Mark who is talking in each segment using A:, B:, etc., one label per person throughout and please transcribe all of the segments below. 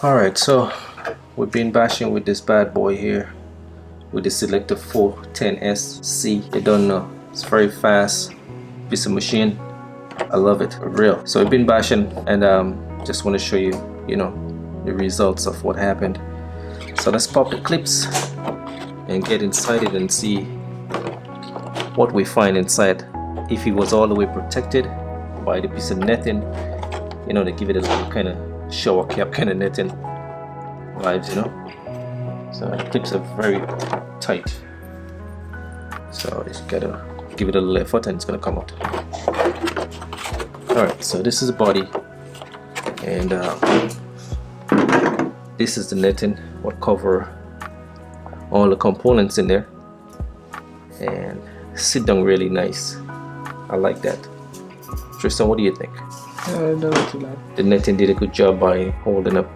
A: Alright, so we've been bashing with this bad boy here with the Selector 410S. You don't know, it's very fast piece of machine. I love it, for real. So we've been bashing and just want to show you, the results of what happened. So let's pop the clips and get inside it and see what we find inside. If it was all the way protected by the piece of netting, they give it a little kind of shower cap kind of netting vibes, So the clips are very tight. So you just gotta give it a little effort and it's gonna come out. Alright, so this is the body, and this is the netting, what cover all the components in there, and sit down really nice. I like that. Tristan, what do you think?
B: Not too bad.
A: The netting did a good job by holding up,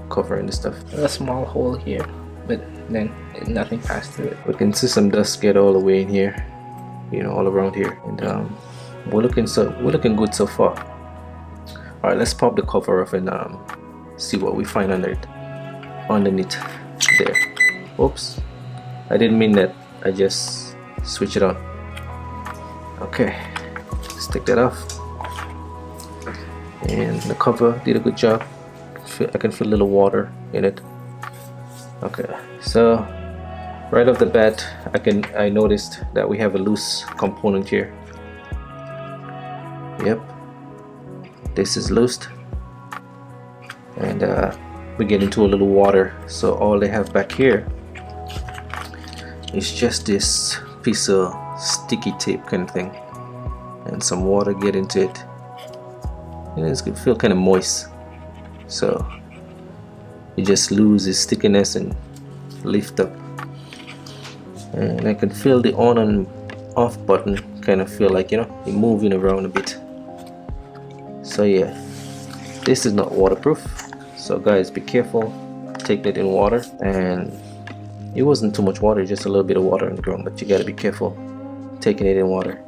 A: covering the stuff.
B: A small hole here, but then nothing passed through it.
A: We can see some dust get all the way in here, all around here, and we're looking good so far. All right, let's pop the cover off and see what we find underneath there. Oops, I didn't mean that. I just switch it on. Okay, let's take that off. And the cover did a good job. I can feel a little water in it. Okay, so right off the bat, I noticed that we have a loose component here. Yep, this is loosed, and we get into a little water. So all they have back here is just this piece of sticky tape kind of thing, and some water get into it. And it's gonna feel kind of moist, so you just lose its stickiness and lift up. And I can feel the on and off button kind of feel like you're moving around a bit. So yeah, this is not waterproof, so guys, be careful taking it in water. And it wasn't too much water, just a little bit of water on the ground, but you gotta be careful taking it in water.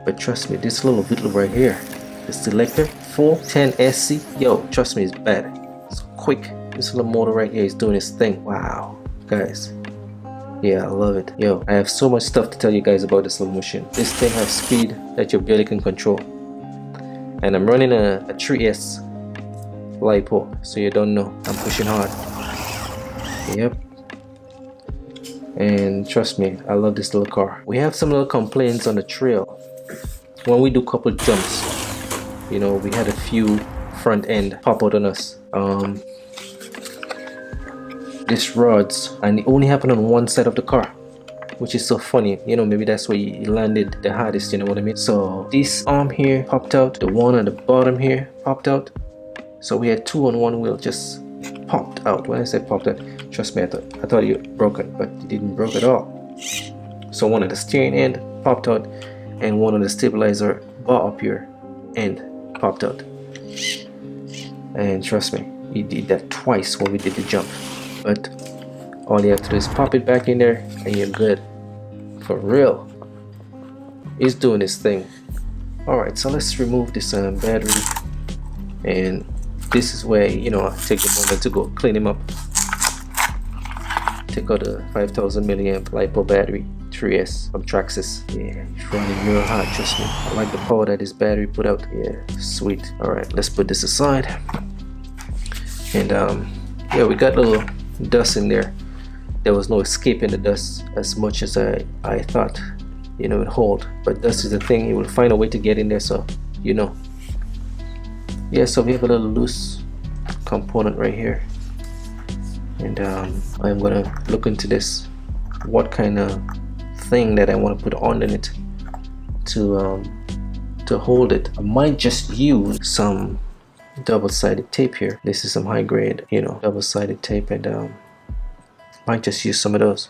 A: But trust me, this little vidle right here, the Selector 410SC, yo, trust me, it's bad. It's quick. This little motor right here is doing its thing. Wow, guys, yeah, I love it. Yo, I have so much stuff to tell you guys about this little machine. This thing has speed that you barely can control, and I'm running a 3S LiPo, so you don't know I'm pushing hard. Yep, and trust me, I love this little car. We have some little complaints on the trail when we do couple jumps. We had a few front end pop out on us. This rods, and it only happened on one side of the car, which is so funny. Maybe that's where you landed the hardest, you know what I mean? So this arm here popped out, the one on the bottom here popped out. So we had two on one wheel just popped out. When I say popped out, trust me, I thought you broke it, but it didn't broke at all. So one of the steering end popped out, and one of the stabilizer bar up here end popped out. And trust me, he did that twice when we did the jump. But all you have to do is pop it back in there and you're good. For real, it's doing this thing. Alright, so let's remove this battery, and this is where I take a moment to go clean him up. Take out the 5000 milliamp LiPo battery 3S from Traxxas. Yeah, it's running real hot, trust me. I like the power that this battery put out. Yeah, sweet. Alright, let's put this aside. And yeah, we got a little dust in there. There was no escaping the dust as much as I thought it would hold. But dust is the thing, you will find a way to get in there, so yeah, so we have a little loose component right here. And I'm gonna look into this, what kind of thing that I want to put on it to hold it. I might just use some double-sided tape here. This is some high grade double-sided tape, and might just use some of those,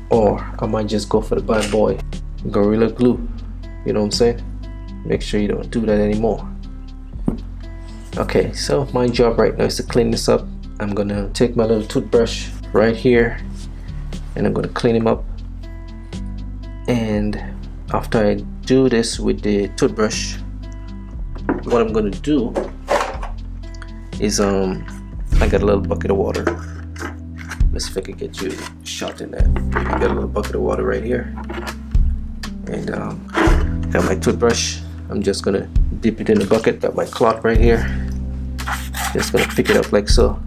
A: or I might just go for the bad boy Gorilla Glue. You know what I'm saying? Make sure you don't do that anymore. Okay, so my job right now is to clean this up. I'm gonna take my little toothbrush right here, and I'm gonna clean him up. And after I do this with the toothbrush, what I'm gonna do is I got a little bucket of water. Let's see if I can get you a shot in that. I got a little bucket of water right here, and got my toothbrush. I'm just gonna dip it in the bucket. Got my cloth right here. Just gonna pick it up like so.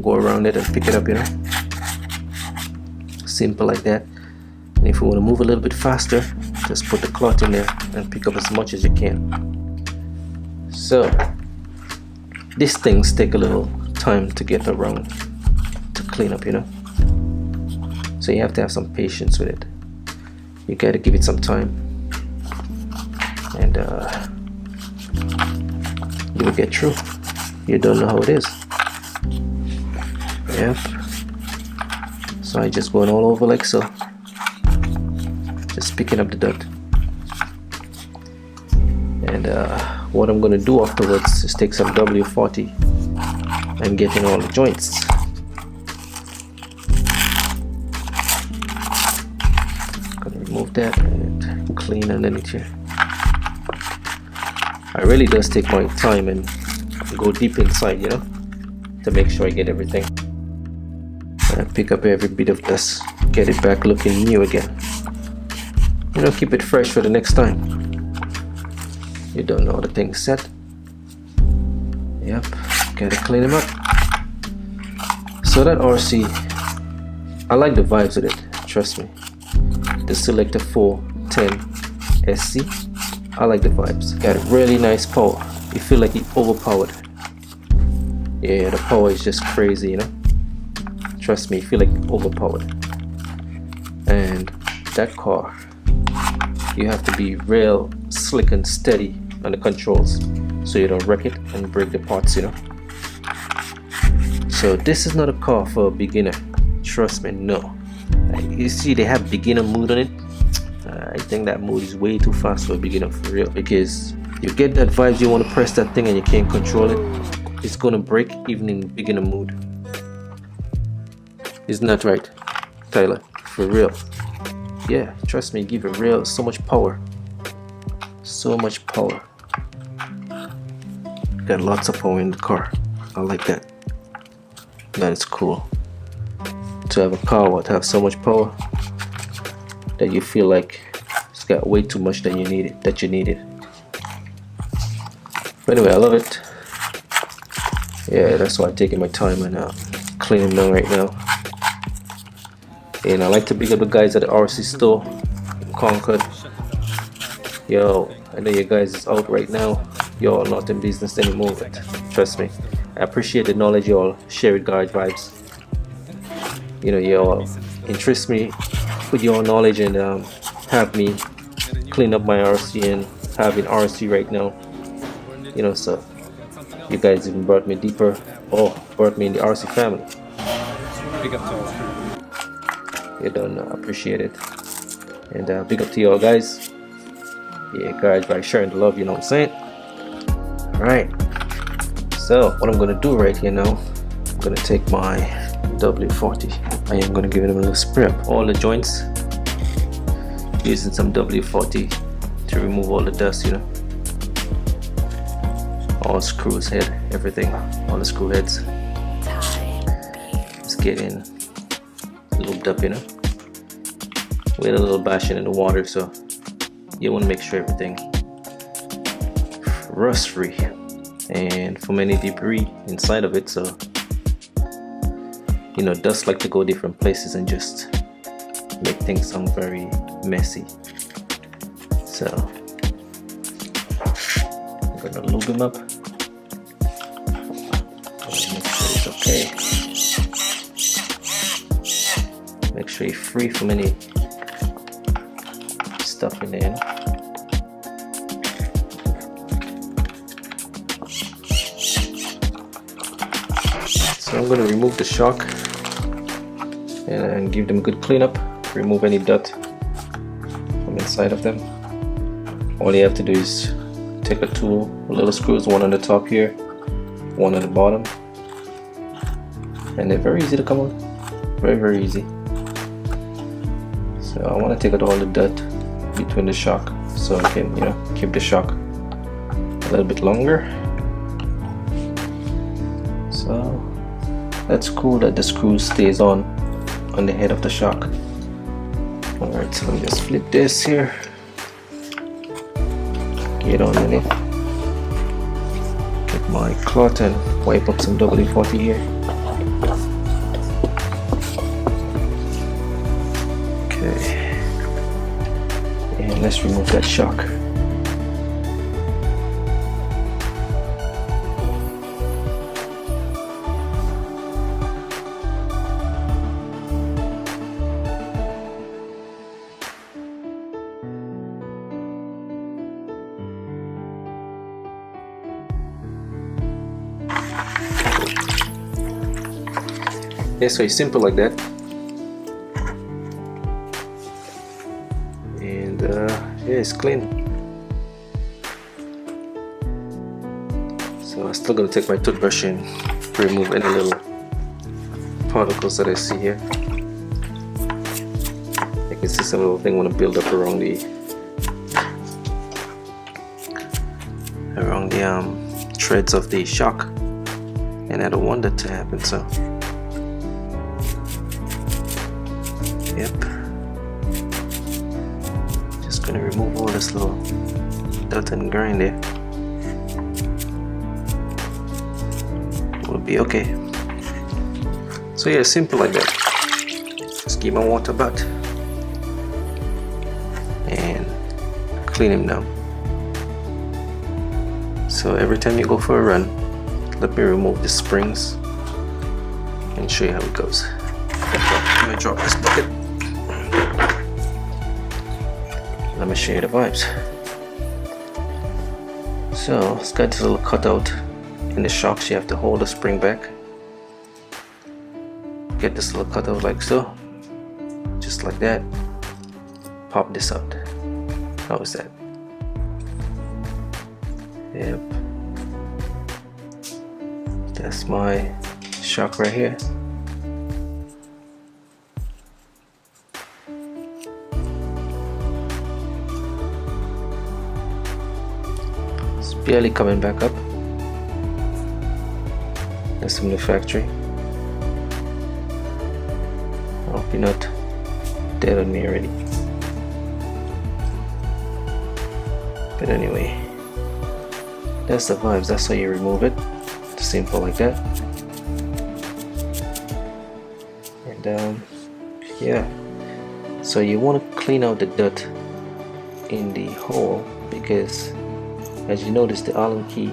A: Go around it and pick it up, you know. Simple like that. And if you want to move a little bit faster, just put the cloth in there and pick up as much as you can. So these things take a little time to get around, to clean up, you know. So you have to have some patience with it. You got to give it some time, and you will get through. You don't know how it is. Yep. So I just going all over like so, just picking up the dirt. And what I'm gonna do afterwards is take some W40 and get in all the joints. Gonna remove that and clean underneath here. I really does take my time and go deep inside, you know, to make sure I get everything. And pick up every bit of dust, get it back looking new again. You know, keep it fresh for the next time. You don't know the thing's set. Yep, gotta clean them up. So that RC, I like the vibes of it, trust me. The Selector 410 SC, I like the vibes. Got a really nice power. You feel like you overpowered. Yeah, the power is just crazy, you know. Trust me, you feel like overpowered. And that car, you have to be real slick and steady on the controls so you don't wreck it and break the parts, you know. So this is not a car for a beginner, trust me, no. You see they have beginner mode on it. I think that mode is way too fast for a beginner, for real, because you get that vibes, you want to press that thing and you can't control it. It's gonna break even in beginner mode. Isn't that right, Tyler? For real. Yeah, trust me, give it real, so much power. So much power. Got lots of power in the car. I like that. That is cool. To have a car to have so much power that you feel like it's got way too much that you need it. But anyway, I love it. Yeah, that's why I'm taking my time and cleaning them right now. And I like to big up the guys at the RC store in Concord. Yo, I know you guys is out right now. Y'all not in business anymore, but trust me, I appreciate the knowledge y'all share with Garage Vibes. You know, y'all interest me with your knowledge and have me clean up my RC and having RC right now. You know, so you guys even brought me deeper, brought me in the RC family.
B: Big up to all.
A: You don't appreciate it. And big up to y'all guys. Yeah, guys, by sharing the love, you know what I'm saying? Alright. So what I'm gonna do right here now, I'm gonna take my W40. I am gonna give it a little spray up all the joints, using some W40 to remove all the dust, you know. All screws, head, everything, all the screw heads. Let's get in lubed up, you know. We had a little bashing in the water, so you want to make sure everything rust free and from any debris inside of it. So you know, dust like to go different places and just make things sound very messy. So I'm gonna lube him up. Make sure it's okay. Make sure you're free from any stuff in there. So I'm going to remove the shock and give them a good cleanup. Remove any dirt from inside of them. All you have to do is take a tool, little screws, one on the top here, one on the bottom, and they're very easy to come out. Very easy. So I want to take out all the dirt between the shock so I can, you know, keep the shock a little bit longer. So that's cool that the screw stays on the head of the shock. Alright, so let me just flip this here, get on in it, get my cloth and wipe up some WD-40 here. Okay, and let's remove that shock. Yeah, so it's simple like that, and yeah, it's clean. So I'm still gonna take my toothbrush and remove any little particles that I see here. I can see some little thing want to build up around the threads of the shock, and I don't want that to happen. So yep, just gonna remove all this little dirt and grime there. Will be okay. So yeah, simple like that. Just give my water bath and clean him down. So every time you go for a run, let me remove the springs and show you how it goes. I'm gonna drop this bucket. Let me show you the vibes. So it's got this little cutout in the shocks. You have to hold the spring back. Get this little cutout like so, just like that. Pop this out. How is that? Yep. That's my shock right here. It's barely coming back up. That's from the factory. I hope you're not dead on me already. But anyway, that's the vibes. That's how you remove it. Simple like that. And yeah, so you want to clean out the dirt in the hole, because as you notice, the Allen key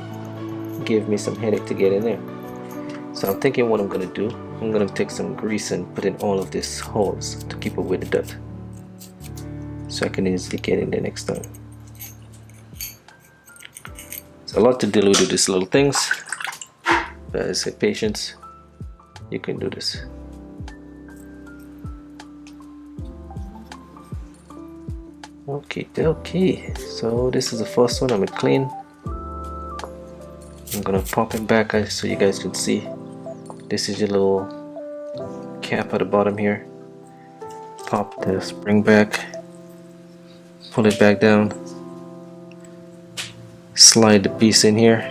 A: gave me some headache to get in there. So I'm thinking what I'm gonna do, I'm gonna take some grease and put in all of these holes to keep away the dirt, so I can easily get in there next time. It's a lot to deal with these little things, but as I say, patience, you can do this. Okay, so this is the first one. I'm gonna clean. I'm gonna pop it back so you guys can see. This is your little cap at the bottom here. Pop the spring back, pull it back down, slide the piece in here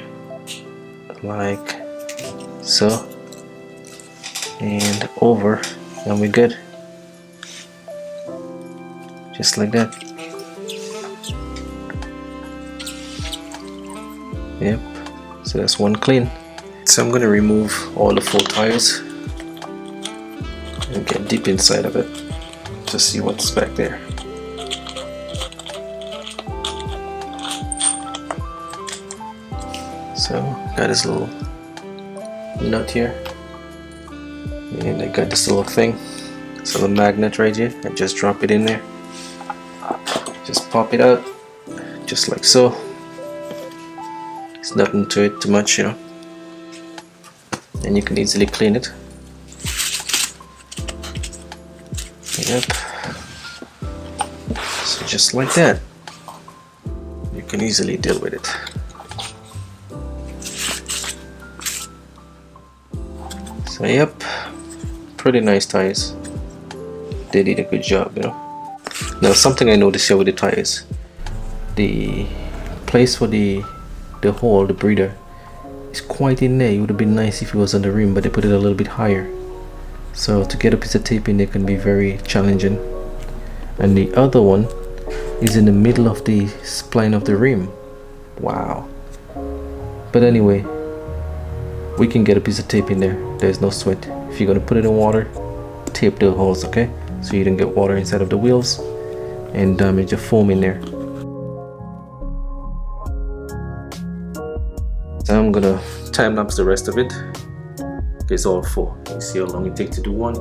A: like so, and over, and we're good. Just like that. Yep, so that's one clean. So I'm going to remove all the 4 tires and get deep inside of it to see what's back there. So got this little nut here, and I got this little thing. It's a little magnet right here. I just drop it in there, just pop it out just like so. It's nothing to it too much, you know, and you can easily clean it. Yep, so just like that, you can easily deal with it. So yep, pretty nice tires. They did a good job, you know. Now something I noticed here with the tires, the place for the hole, the breather, it's quite in there. It would have been nice if it was on the rim, but they put it a little bit higher. So to get a piece of tape in there can be very challenging. And the other one is in the middle of the spline of the rim. Wow. But anyway, we can get a piece of tape in there. There's no sweat. If you're gonna put it in water, tape the holes, okay? So you don't get water inside of the wheels and damage the foam in there. So I'm gonna time lapse the rest of it. It's all 4. You see how long it takes to do one.